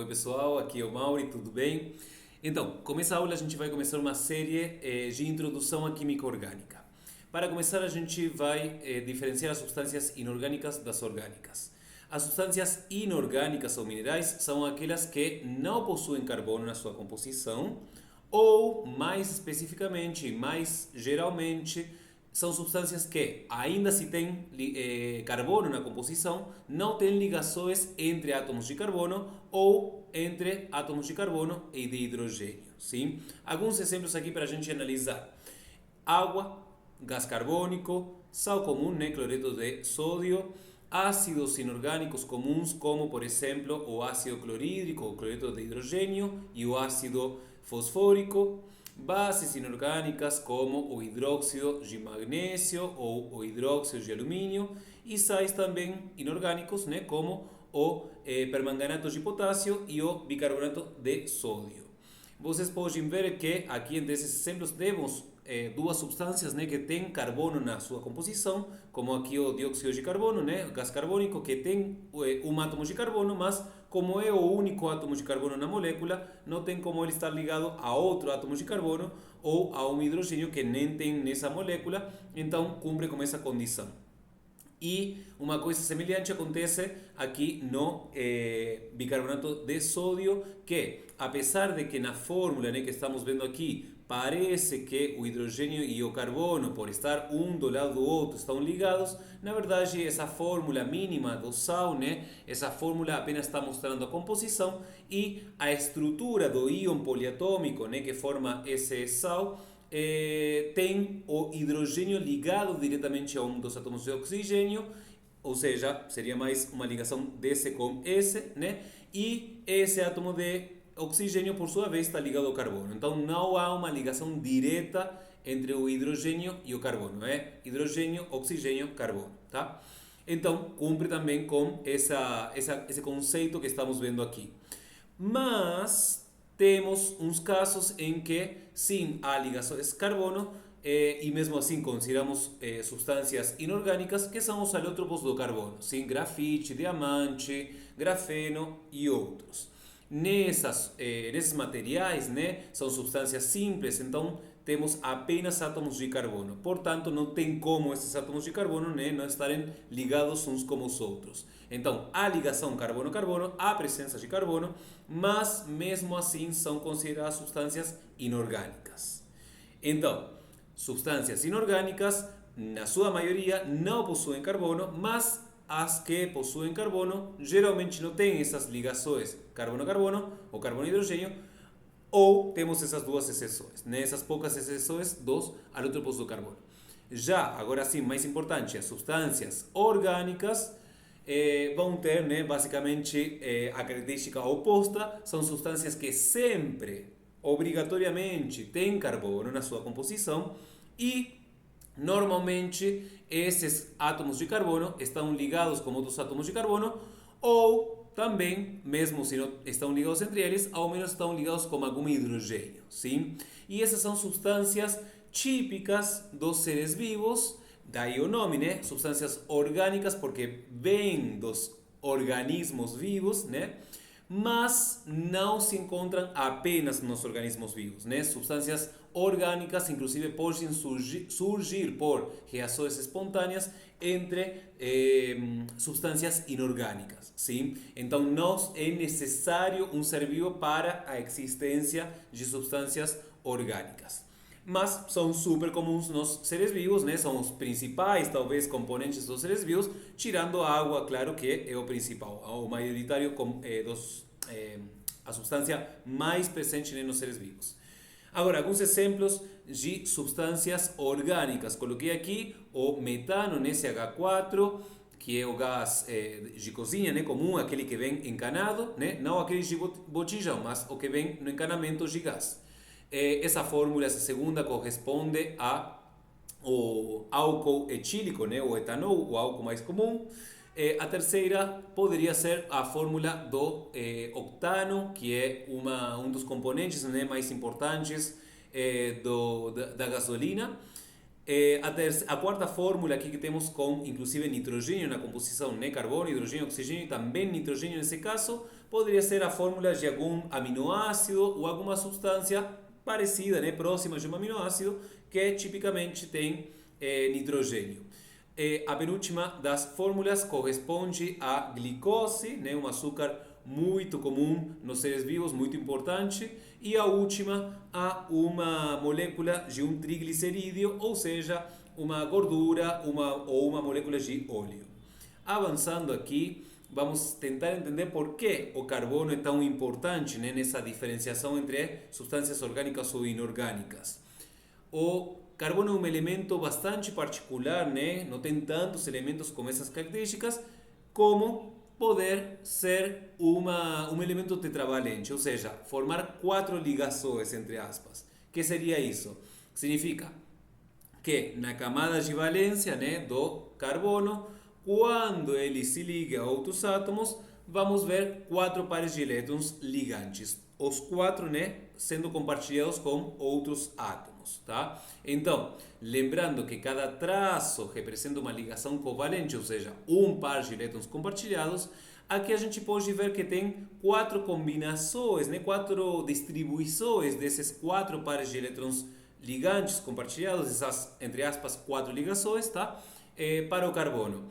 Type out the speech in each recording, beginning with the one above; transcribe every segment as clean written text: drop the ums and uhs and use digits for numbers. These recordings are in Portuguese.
pessoal, aqui é o Mauri, tudo bem? Então, começa a aula, a gente vai começar uma série de introdução à química orgânica. Para começar, a gente vai diferenciar as substâncias inorgânicas das orgânicas. As substâncias inorgânicas ou minerais são aquelas que não possuem carbono na sua composição, ou, mais especificamente, mais geralmente, são substâncias que, ainda se tem carbono na composição, não têm ligações entre átomos de carbono ou entre átomos de carbono e de hidrogênio. Sim? Alguns exemplos aqui para a gente analisar: água, gás carbônico, sal comum, né, cloreto de sódio, ácidos inorgânicos comuns, como por exemplo o ácido clorídrico, o cloreto de hidrogênio, e o ácido fosfórico, bases inorgânicas como o hidróxido de magnésio ou o hidróxido de alumínio, e sais também inorgânicos, né, como o permanganato de potássio e o bicarbonato de sódio. Vocês podem ver que aqui entre esses exemplos temos duas substâncias, né, que têm carbono na sua composição, como aqui o dióxido de carbono, né, o gás carbônico, que tem um átomo de carbono, mas como é o único átomo de carbono na molécula, não tem como ele estar ligado a outro átomo de carbono ou a um hidrogênio que nem tem nessa molécula, então cumpre com essa condição. E uma coisa semelhante acontece aqui no bicarbonato de sódio, que apesar de que na fórmula, né, que estamos vendo aqui, parece que o hidrogênio e o carbono, por estar um do lado do outro, estão ligados, na verdade essa fórmula mínima do sal, né, essa fórmula apenas está mostrando a composição, e a estrutura do íon poliatômico, né, que forma esse sal, tem o hidrogênio ligado diretamente a um dos átomos de oxigênio, ou seja, seria mais uma ligação desse com esse, né? E esse átomo de oxigênio, por sua vez, está ligado ao carbono. Então, não há uma ligação direta entre o hidrogênio e o carbono. É hidrogênio, oxigênio, carbono, tá? Então, cumpre também com esse conceito que estamos vendo aqui. Mas temos uns casos em que sim há ligações carbono, e mesmo assim consideramos substâncias inorgânicas que são os alótropos do carbono, sim, grafite, diamante, grafeno e outros. Nesses materiais, né, são substâncias simples, então temos apenas átomos de carbono. Portanto, não tem como esses átomos de carbono, né, não estarem ligados uns com os outros. Então, há ligação carbono-carbono, há presença de carbono, mas mesmo assim são consideradas substâncias inorgânicas. Então, substâncias inorgânicas, na sua maioria, não possuem carbono, mas as que possuem carbono geralmente não têm essas ligações carbono-carbono ou carbono-hidrogênio, ou temos essas duas exceções, nessas poucas exceções dos alótropos do carbono. Já, agora sim, mais importante, as substâncias orgânicas vão ter, né, basicamente a característica oposta, são substâncias que sempre, obrigatoriamente, têm carbono na sua composição, e normalmente esses átomos de carbono estão ligados com outros átomos de carbono, ou também, mesmo se não estão ligados entre eles, ao menos estão ligados com algum hidrogênio, sim? E essas são substâncias típicas dos seres vivos, daí o nome, né? Substâncias orgânicas, porque vêm dos organismos vivos, né? Mas não se encontram apenas nos organismos vivos, né? Substâncias orgânicas, inclusive, podem surgir por reações espontâneas entre substâncias inorgânicas, sim? Então, não é necessário um ser vivo para a existência de substâncias orgânicas. Mas são super comuns nos seres vivos, né? São os principais, talvez, componentes dos seres vivos, tirando a água, claro que é o principal, o maioritário, a substância mais presente nos seres vivos. Agora, alguns exemplos de substâncias orgânicas. Coloquei aqui o metano, né, CH4, que é o gás de cozinha, né, comum, aquele que vem encanado, né, não aquele de botijão, mas o que vem no encanamento de gás. Essa fórmula, essa segunda, corresponde ao álcool etílico, né, o etanol, o álcool mais comum. A terceira poderia ser a fórmula do octano, que é um dos componentes, né, mais importantes da gasolina. A quarta fórmula aqui que temos com, inclusive, nitrogênio na composição, né? Carbono, hidrogênio, oxigênio e também nitrogênio nesse caso, poderia ser a fórmula de algum aminoácido ou alguma substância parecida, né? Próxima de um aminoácido que tipicamente tem nitrogênio. A penúltima das fórmulas corresponde à glicose, né? Um açúcar muito comum nos seres vivos, muito importante, e a última a uma molécula de um triglicerídeo, ou seja, uma gordura ou uma molécula de óleo. Avançando aqui, vamos tentar entender por que o carbono é tão importante, né, nessa diferenciação entre substâncias orgânicas ou inorgânicas. O carbono é um elemento bastante particular, né? Não tem tantos elementos com essas características, como poder ser um elemento tetravalente, ou seja, formar 4 ligações, entre aspas. O que seria isso? Significa que na camada de valência, né, do carbono, quando ele se liga a outros átomos, vamos ver 4 pares de elétrons ligantes. Os 4, né, sendo compartilhados com outros átomos, tá? Então, lembrando que cada traço representa uma ligação covalente, ou seja, um par de elétrons compartilhados, aqui a gente pode ver que tem 4 combinações, né, 4 distribuições desses 4 pares de elétrons ligantes compartilhados, essas, entre aspas, 4 ligações, tá? Para o carbono.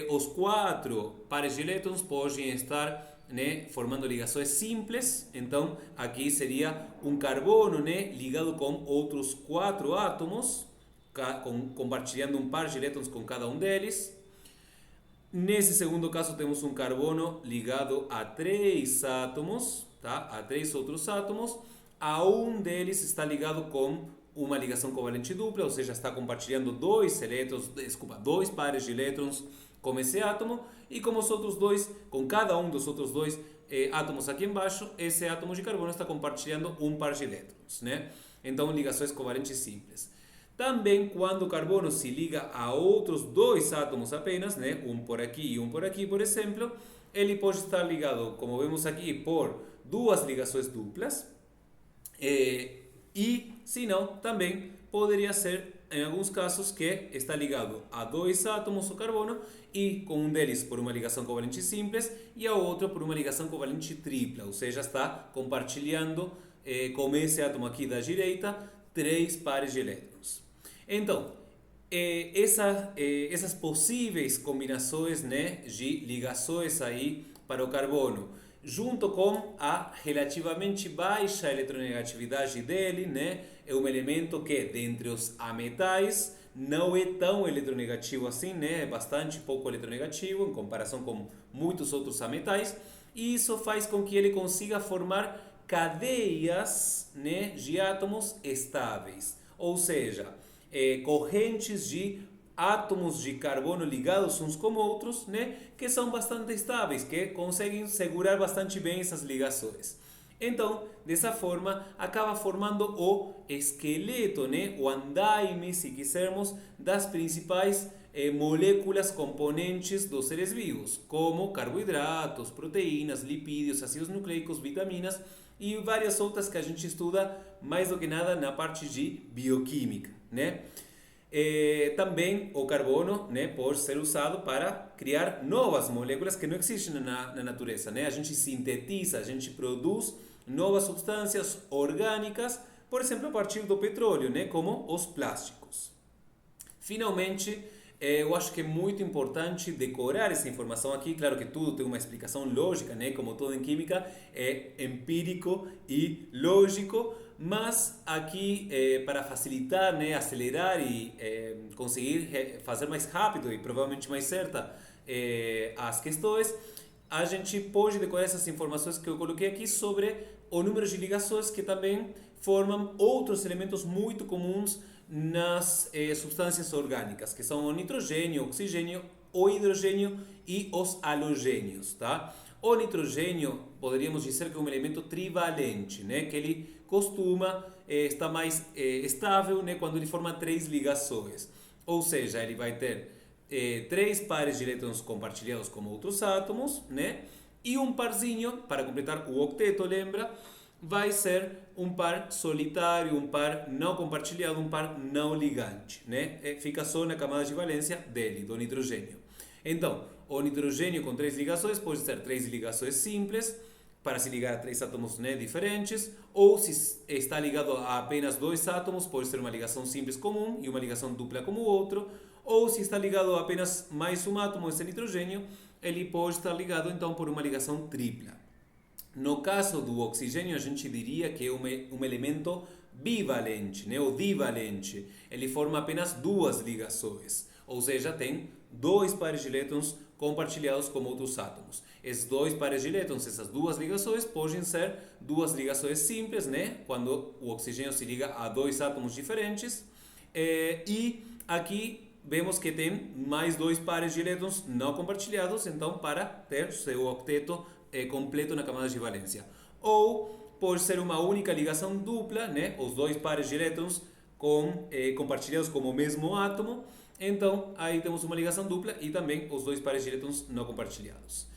Os 4 pares de elétrons podem estar, né, formando ligações simples, então aqui seria um carbono, né, ligado com outros 4 átomos, compartilhando um par de elétrons com cada um deles. Nesse segundo caso temos um carbono ligado a 3 átomos, tá? A 3 outros átomos, a um deles está ligado com uma ligação covalente dupla, ou seja, está compartilhando 2 pares de elétrons com esse átomo, e com os outros dois, com cada um dos outros 2 átomos aqui embaixo, esse átomo de carbono está compartilhando um par de elétrons, né? Então, ligações covalentes simples. Também, quando o carbono se liga a outros 2 átomos apenas, né? Um por aqui e um por aqui, por exemplo, ele pode estar ligado, como vemos aqui, por 2 ligações duplas, e, se não, também poderia ser, em alguns casos, que está ligado a 2 átomos o carbono e com um deles por uma ligação covalente simples e a outro por uma ligação covalente tripla, ou seja, está compartilhando com esse átomo aqui da direita 3 pares de elétrons. Então, essas possíveis combinações, né, de ligações aí para o carbono, junto com a relativamente baixa eletronegatividade dele, né, é um elemento que, dentre os ametais, não é tão eletronegativo assim, né, é bastante pouco eletronegativo em comparação com muitos outros ametais, e isso faz com que ele consiga formar cadeias, né, de átomos estáveis, ou seja, correntes de átomos de carbono ligados uns com outros, né, que são bastante estáveis, que conseguem segurar bastante bem essas ligações. Então, dessa forma, acaba formando o esqueleto, né, o andaime, se quisermos, das principais moléculas componentes dos seres vivos, como carboidratos, proteínas, lipídios, ácidos nucleicos, vitaminas e várias outras que a gente estuda mais do que nada na parte de bioquímica, né? Também o carbono, né, pode ser usado para criar novas moléculas que não existem na natureza, né? A gente sintetiza, a gente produz novas substâncias orgânicas, por exemplo, a partir do petróleo, né, como os plásticos. Finalmente, eu acho que é muito importante decorar essa informação aqui. Claro que tudo tem uma explicação lógica, né? Como tudo em química, é empírico e lógico, mas aqui, para facilitar, né, acelerar e conseguir fazer mais rápido e provavelmente mais certa as questões, a gente pode decorar essas informações que eu coloquei aqui sobre o número de ligações que também formam outros elementos muito comuns nas substâncias orgânicas, que são o nitrogênio, o oxigênio, o hidrogênio e os halogênios, tá? O nitrogênio, poderíamos dizer que é um elemento trivalente, né? Que ele costuma estar mais estável, né? Quando ele forma 3 ligações. Ou seja, ele vai ter 3 pares de elétrons compartilhados com outros átomos, né? E um parzinho, para completar o octeto, lembra? vai ser um par solitário, um par não compartilhado, um par não ligante, né? Fica só na camada de valência dele, do nitrogênio. Então, o nitrogênio com três ligações pode ser três ligações simples, para se ligar a três átomos, né, diferentes, ou se está ligado a apenas dois átomos, pode ser uma ligação simples comum e uma ligação dupla como o outro, ou se está ligado a apenas mais um átomo, esse nitrogênio, ele pode estar ligado então por uma ligação tripla. No caso do oxigênio, a gente diria que é um elemento bivalente, né, ou divalente. Ele forma apenas duas ligações, ou seja, tem dois pares de elétrons compartilhados com outros átomos. Esses dois pares de elétrons, essas duas ligações, podem ser duas ligações simples, né? Quando o oxigênio se liga a dois átomos diferentes. E aqui vemos que tem mais dois pares de elétrons não compartilhados, então para ter seu octeto completo na camada de valência. Ou pode ser uma única ligação dupla, né? Os dois pares de elétrons compartilhados com o mesmo átomo. Então, aí temos uma ligação dupla e também os dois pares de elétrons não compartilhados.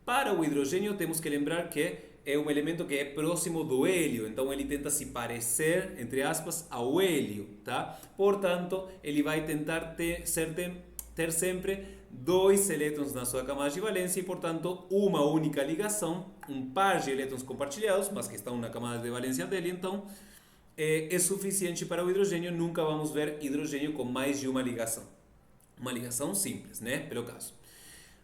Para o hidrogênio, temos que lembrar que é um elemento que é próximo do hélio, então ele tenta se parecer, entre aspas, ao hélio, tá? Portanto, ele vai tentar ter sempre dois elétrons na sua camada de valência e, portanto, uma única ligação, um par de elétrons compartilhados, mas que estão na camada de valência dele, então é suficiente para o hidrogênio. Nunca vamos ver hidrogênio com mais de uma ligação simples, né? Pelo caso.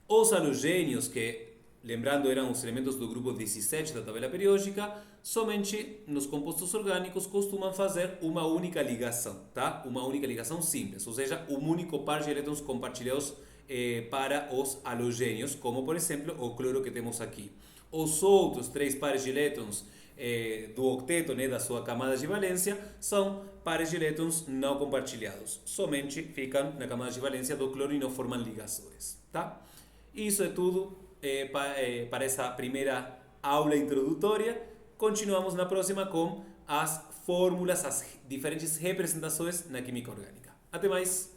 Os halogênios, que lembrando eram os elementos do grupo 17 da tabela periódica, somente nos compostos orgânicos costumam fazer uma única ligação, tá? Uma única ligação simples, ou seja, um único par de elétrons compartilhados para os halogênios, como por exemplo o cloro que temos aqui. Os outros três pares de elétrons do octeto, né, da sua camada de valência, são pares de elétrons não compartilhados. Somente ficam na camada de valência do cloro e não formam ligações, tá? Isso é tudo para essa primeira aula introdutória. Continuamos na próxima com as fórmulas, as diferentes representações na química orgânica. Até mais!